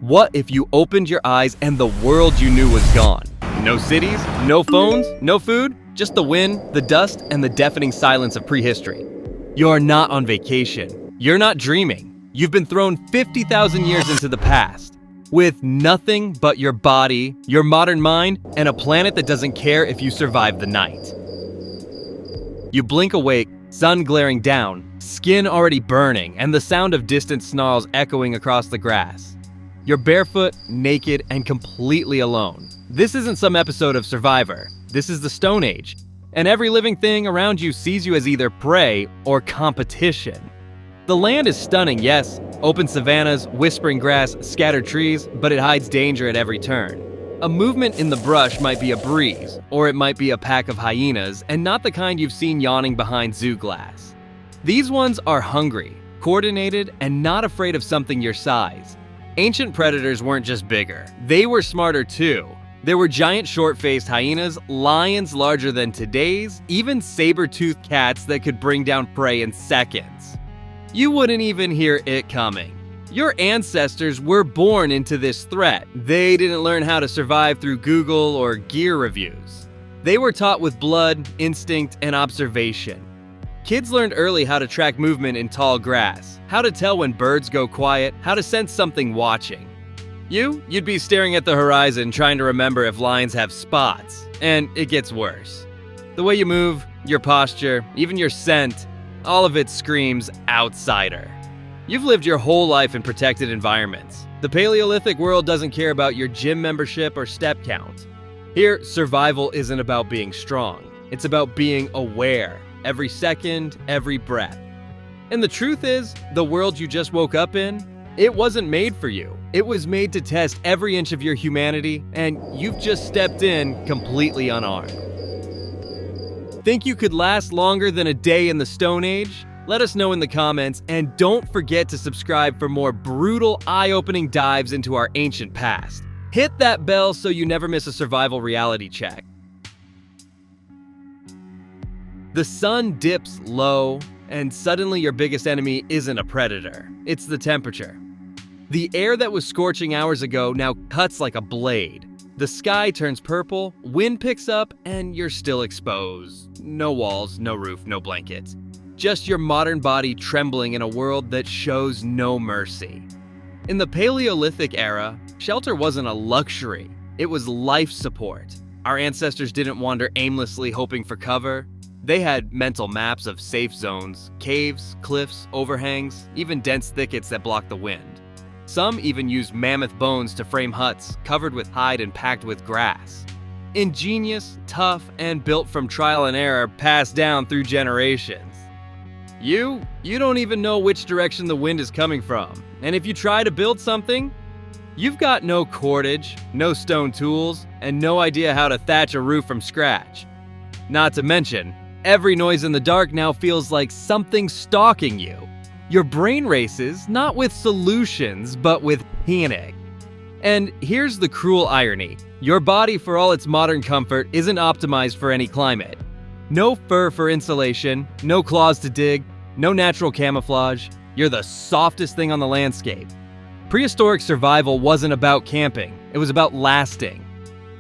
What if you opened your eyes and the world you knew was gone? No cities, no phones, no food, just the wind, the dust, and the deafening silence of prehistory. You're not on vacation. You're not dreaming. You've been thrown 50,000 years into the past, with nothing but your body, your modern mind, and a planet that doesn't care if you survive the night. You blink awake, sun glaring down, skin already burning, and the sound of distant snarls echoing across the grass. You're barefoot, naked, and completely alone. This isn't some episode of Survivor. This is the Stone Age, and every living thing around you sees you as either prey or competition. The land is stunning, yes. Open savannas, whispering grass, scattered trees, but it hides danger at every turn. A movement in the brush might be a breeze, or it might be a pack of hyenas, and not the kind you've seen yawning behind zoo glass. These ones are hungry, coordinated, and not afraid of something your size. Ancient predators weren't just bigger, they were smarter too. There were giant short-faced hyenas, lions larger than today's, even saber-toothed cats that could bring down prey in seconds. You wouldn't even hear it coming. Your ancestors were born into this threat. They didn't learn how to survive through Google or gear reviews. They were taught with blood, instinct, and observation. Kids learned early how to track movement in tall grass, how to tell when birds go quiet, how to sense something watching. You'd be staring at the horizon trying to remember if lions have spots, and it gets worse. The way you move, your posture, even your scent, all of it screams outsider. You've lived your whole life in protected environments. The Paleolithic world doesn't care about your gym membership or step count. Here, survival isn't about being strong. It's about being aware, every second, every breath. And the truth is, the world you just woke up in, it wasn't made for you. It was made to test every inch of your humanity, and you've just stepped in completely unarmed. Think you could last longer than a day in the Stone Age? Let us know in the comments, and don't forget to subscribe for more brutal, eye-opening dives into our ancient past. Hit that bell so you never miss a survival reality check. The sun dips low, and suddenly your biggest enemy isn't a predator. It's the temperature. The air that was scorching hours ago now cuts like a blade. The sky turns purple, wind picks up, and you're still exposed. No walls, no roof, no blankets. Just your modern body trembling in a world that shows no mercy. In the Paleolithic era, shelter wasn't a luxury. It was life support. Our ancestors didn't wander aimlessly hoping for cover. They had mental maps of safe zones, caves, cliffs, overhangs, even dense thickets that blocked the wind. Some even used mammoth bones to frame huts covered with hide and packed with grass. Ingenious, tough, and built from trial and error passed down through generations. You don't even know which direction the wind is coming from. And if you try to build something, you've got no cordage, no stone tools, and no idea how to thatch a roof from scratch. Not to mention, every noise in the dark now feels like something stalking you. Your brain races, not with solutions, but with panic. And here's the cruel irony. Your body, for all its modern comfort, isn't optimized for any climate. No fur for insulation, no claws to dig, no natural camouflage. You're the softest thing on the landscape. Prehistoric survival wasn't about camping, it was about lasting.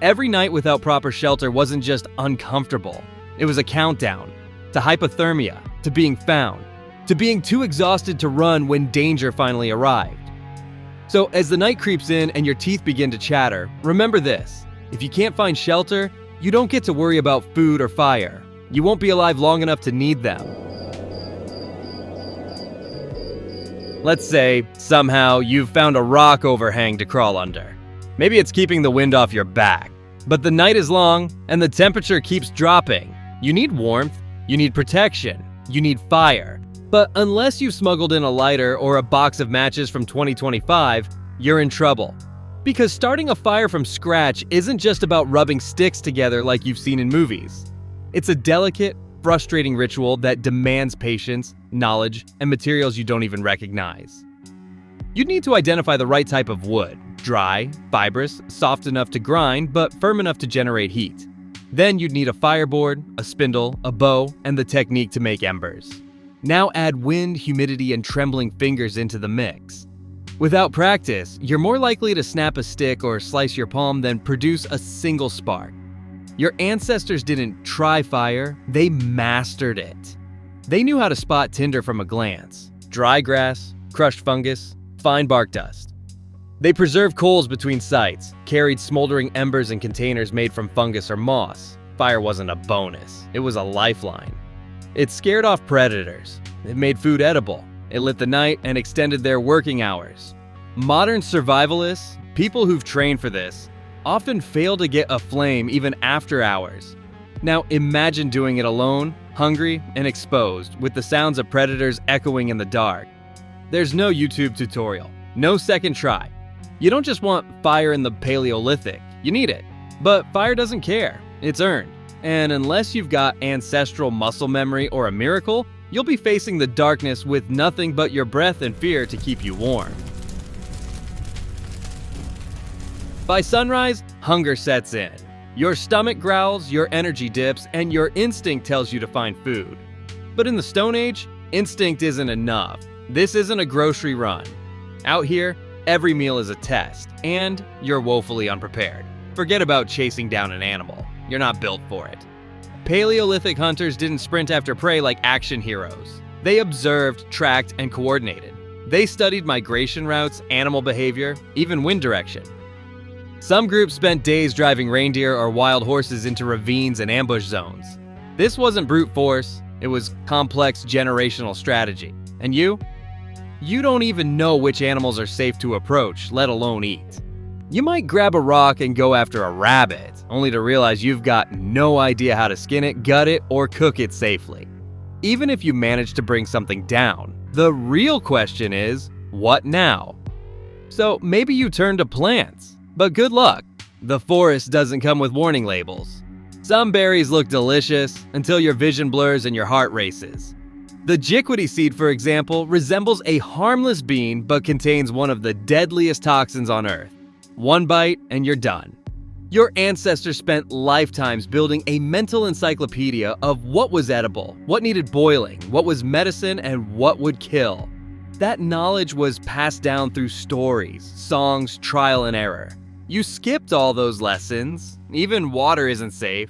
Every night without proper shelter wasn't just uncomfortable. It was a countdown to hypothermia, to being found, to being too exhausted to run when danger finally arrived. So as the night creeps in and your teeth begin to chatter, remember this: if you can't find shelter, you don't get to worry about food or fire. You won't be alive long enough to need them. Let's say, somehow, you've found a rock overhang to crawl under. Maybe it's keeping the wind off your back. But the night is long, and the temperature keeps dropping. You need warmth, you need protection, you need fire. But unless you've smuggled in a lighter or a box of matches from 2025, you're in trouble. Because starting a fire from scratch isn't just about rubbing sticks together like you've seen in movies. It's a delicate, frustrating ritual that demands patience, knowledge, and materials you don't even recognize. You'd need to identify the right type of wood: dry, fibrous, soft enough to grind, but firm enough to generate heat. Then you'd need a fireboard, a spindle, a bow, and the technique to make embers. Now add wind, humidity, and trembling fingers into the mix. Without practice, you're more likely to snap a stick or slice your palm than produce a single spark. Your ancestors didn't try fire, they mastered it. They knew how to spot tinder from a glance: dry grass, crushed fungus, fine bark dust. They preserved coals between sites, carried smoldering embers in containers made from fungus or moss. Fire wasn't a bonus, it was a lifeline. It scared off predators. It made food edible. It lit the night and extended their working hours. Modern survivalists, people who've trained for this, often fail to get a flame even after hours. Now imagine doing it alone, hungry, and exposed, with the sounds of predators echoing in the dark. There's no YouTube tutorial, no second try. You don't just want fire in the Paleolithic, you need it. But fire doesn't care, it's earned. And unless you've got ancestral muscle memory or a miracle, you'll be facing the darkness with nothing but your breath and fear to keep you warm. By sunrise, hunger sets in. Your stomach growls, your energy dips, and your instinct tells you to find food. But in the Stone Age, instinct isn't enough. This isn't a grocery run. Out here, every meal is a test, and you're woefully unprepared. Forget about chasing down an animal. You're not built for it. Paleolithic hunters didn't sprint after prey like action heroes. They observed, tracked, and coordinated. They studied migration routes, animal behavior, even wind direction. Some groups spent days driving reindeer or wild horses into ravines and ambush zones. This wasn't brute force, it was complex generational strategy. And you don't even know which animals are safe to approach, let alone eat. You might grab a rock and go after a rabbit, only to realize you've got no idea how to skin it, gut it, or cook it safely. Even if you manage to bring something down, the real question is, what now? So maybe you turn to plants, but good luck. The forest doesn't come with warning labels. Some berries look delicious until your vision blurs and your heart races. The jiquity seed, for example, resembles a harmless bean but contains one of the deadliest toxins on Earth. One bite and you're done. Your ancestors spent lifetimes building a mental encyclopedia of what was edible, what needed boiling, what was medicine, and what would kill. That knowledge was passed down through stories, songs, trial and error. You skipped all those lessons. Even water isn't safe.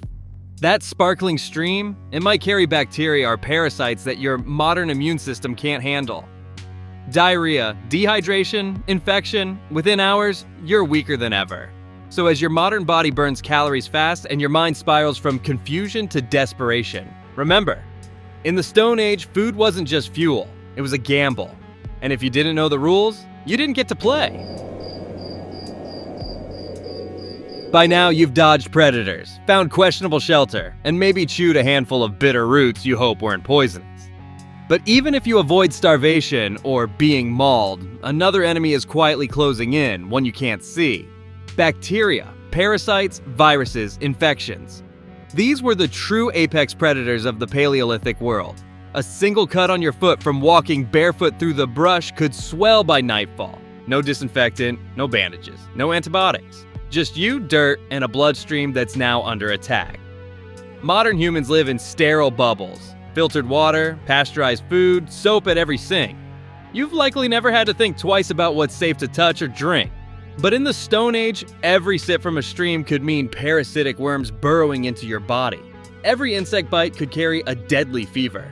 That sparkling stream, it might carry bacteria or parasites that your modern immune system can't handle. Diarrhea, dehydration, infection, within hours, you're weaker than ever. So as your modern body burns calories fast and your mind spirals from confusion to desperation, remember, in the Stone Age, food wasn't just fuel, it was a gamble. And if you didn't know the rules, you didn't get to play. By now, you've dodged predators, found questionable shelter, and maybe chewed a handful of bitter roots you hope weren't poisonous. But even if you avoid starvation or being mauled, another enemy is quietly closing in, one you can't see. Bacteria, parasites, viruses, infections. These were the true apex predators of the Paleolithic world. A single cut on your foot from walking barefoot through the brush could swell by nightfall. No disinfectant, no bandages, no antibiotics. Just you, dirt, and a bloodstream that's now under attack. Modern humans live in sterile bubbles. Filtered water, pasteurized food, soap at every sink. You've likely never had to think twice about what's safe to touch or drink. But in the Stone Age, every sip from a stream could mean parasitic worms burrowing into your body. Every insect bite could carry a deadly fever.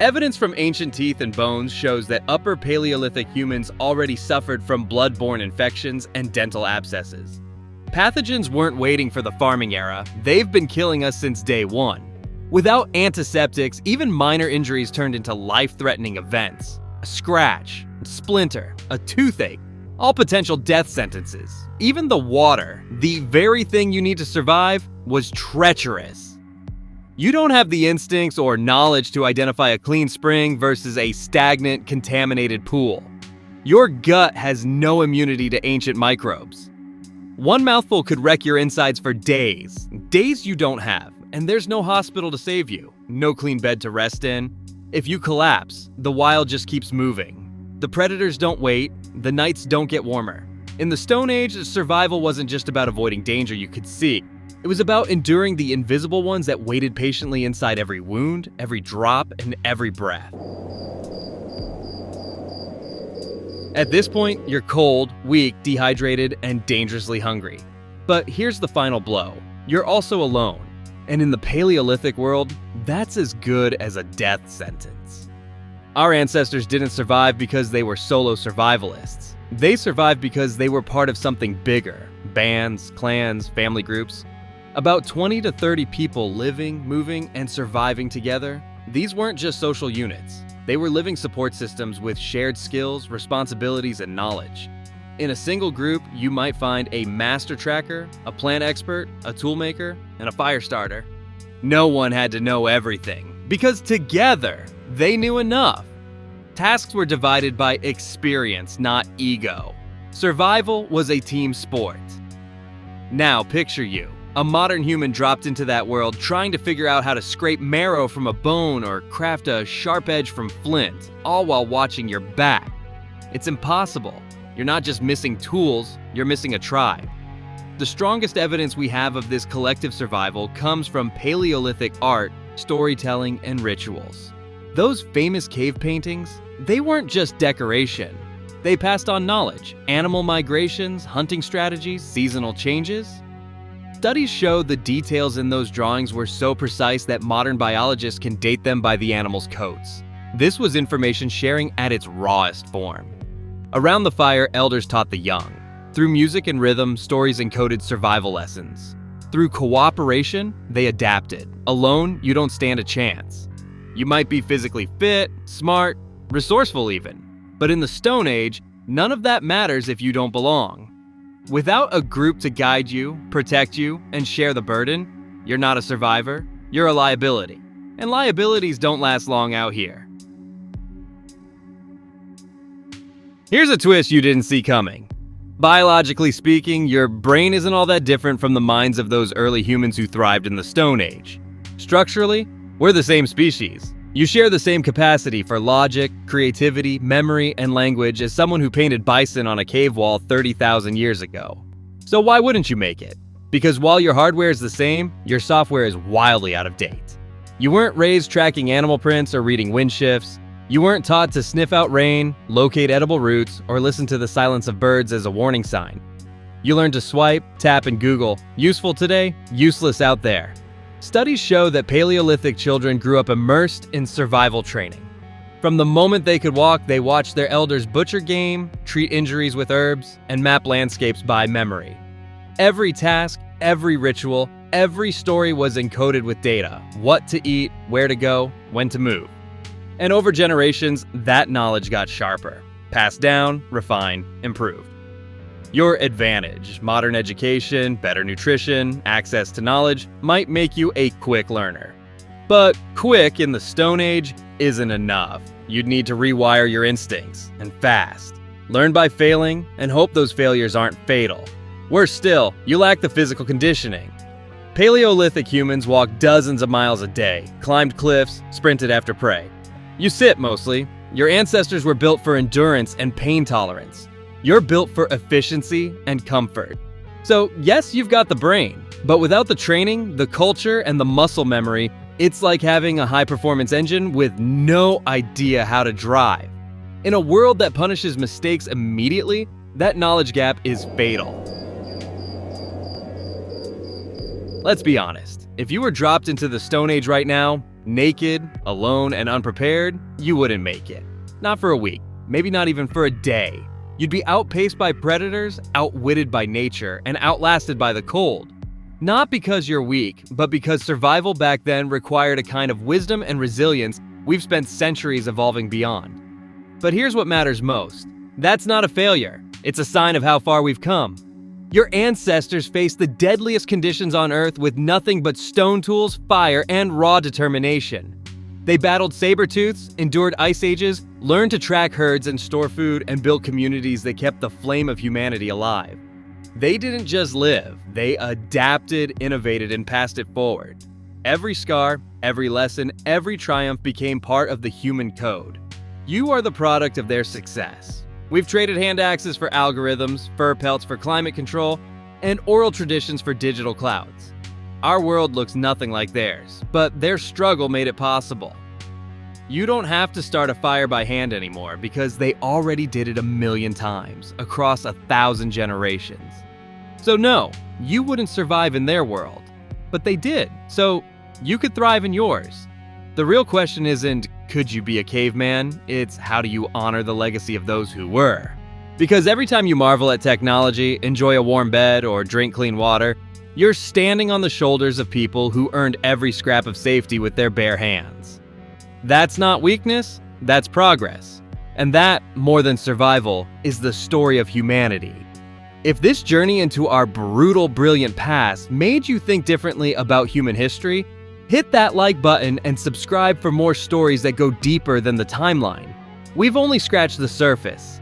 Evidence from ancient teeth and bones shows that Upper Paleolithic humans already suffered from blood-borne infections and dental abscesses. Pathogens weren't waiting for the farming era, they've been killing us since day one. Without antiseptics, even minor injuries turned into life-threatening events. A scratch, a splinter, a toothache, all potential death sentences. Even the water, the very thing you need to survive, was treacherous. You don't have the instincts or knowledge to identify a clean spring versus a stagnant, contaminated pool. Your gut has no immunity to ancient microbes. One mouthful could wreck your insides for days. Days you don't have. And there's no hospital to save you, no clean bed to rest in. If you collapse, the wild just keeps moving. The predators don't wait, the nights don't get warmer. In the Stone Age, survival wasn't just about avoiding danger you could see. It was about enduring the invisible ones that waited patiently inside every wound, every drop, and every breath. At this point, you're cold, weak, dehydrated, and dangerously hungry. But here's the final blow. You're also alone. And in the Paleolithic world, that's as good as a death sentence. Our ancestors didn't survive because they were solo survivalists. They survived because they were part of something bigger. Bands, clans, family groups. About 20 to 30 people living, moving, and surviving together. These weren't just social units. They were living support systems with shared skills, responsibilities, and knowledge. In a single group, you might find a master tracker, a plant expert, a toolmaker, and a fire starter. No one had to know everything, because together, they knew enough. Tasks were divided by experience, not ego. Survival was a team sport. Now picture you, a modern human dropped into that world trying to figure out how to scrape marrow from a bone or craft a sharp edge from flint, all while watching your back. It's impossible. You're not just missing tools, you're missing a tribe. The strongest evidence we have of this collective survival comes from Paleolithic art, storytelling, and rituals. Those famous cave paintings, they weren't just decoration. They passed on knowledge, animal migrations, hunting strategies, seasonal changes. Studies show the details in those drawings were so precise that modern biologists can date them by the animals' coats. This was information sharing at its rawest form. Around the fire, elders taught the young. Through music and rhythm, stories encoded survival lessons. Through cooperation, they adapted. Alone, you don't stand a chance. You might be physically fit, smart, resourceful even. But in the Stone Age, none of that matters if you don't belong. Without a group to guide you, protect you, and share the burden, you're not a survivor, you're a liability. And liabilities don't last long out here. Here's a twist you didn't see coming. Biologically speaking, your brain isn't all that different from the minds of those early humans who thrived in the Stone Age. Structurally, we're the same species. You share the same capacity for logic, creativity, memory, and language as someone who painted bison on a cave wall 30,000 years ago. So why wouldn't you make it? Because while your hardware is the same, your software is wildly out of date. You weren't raised tracking animal prints or reading wind shifts. You weren't taught to sniff out rain, locate edible roots, or listen to the silence of birds as a warning sign. You learned to swipe, tap, and Google. Useful today, useless out there. Studies show that Paleolithic children grew up immersed in survival training. From the moment they could walk, they watched their elders butcher game, treat injuries with herbs, and map landscapes by memory. Every task, every ritual, every story was encoded with data: what to eat, where to go, when to move. And over generations, that knowledge got sharper, passed down, refined, improved. Your advantage, modern education, better nutrition, access to knowledge, might make you a quick learner. But quick in the Stone Age isn't enough. You'd need to rewire your instincts, and fast. Learn by failing, and hope those failures aren't fatal. Worse still, you lack the physical conditioning. Paleolithic humans walked dozens of miles a day, climbed cliffs, sprinted after prey. You sit mostly. Your ancestors were built for endurance and pain tolerance. You're built for efficiency and comfort. So yes, you've got the brain, but without the training, the culture, and the muscle memory, it's like having a high-performance engine with no idea how to drive. In a world that punishes mistakes immediately, that knowledge gap is fatal. Let's be honest, if you were dropped into the Stone Age right now, naked, alone, and unprepared, you wouldn't make it. Not for a week, maybe not even for a day. You'd be outpaced by predators, outwitted by nature, and outlasted by the cold. Not because you're weak, but because survival back then required a kind of wisdom and resilience we've spent centuries evolving beyond. But here's what matters most. That's not a failure. It's a sign of how far we've come. Your ancestors faced the deadliest conditions on Earth with nothing but stone tools, fire, and raw determination. They battled saber-tooths, endured ice ages, learned to track herds and store food, and built communities that kept the flame of humanity alive. They didn't just live, they adapted, innovated, and passed it forward. Every scar, every lesson, every triumph became part of the human code. You are the product of their success. We've traded hand axes for algorithms, fur pelts for climate control, and oral traditions for digital clouds. Our world looks nothing like theirs, but their struggle made it possible. You don't have to start a fire by hand anymore because they already did it a million times across 1,000 generations. So no, you wouldn't survive in their world. But they did, so you could thrive in yours. The real question isn't, could you be a caveman? It's, how do you honor the legacy of those who were? Because every time you marvel at technology, enjoy a warm bed, or drink clean water, you're standing on the shoulders of people who earned every scrap of safety with their bare hands. That's not weakness, that's progress. And that, more than survival, is the story of humanity. If this journey into our brutal, brilliant past made you think differently about human history, hit that like button and subscribe for more stories that go deeper than the timeline. We've only scratched the surface.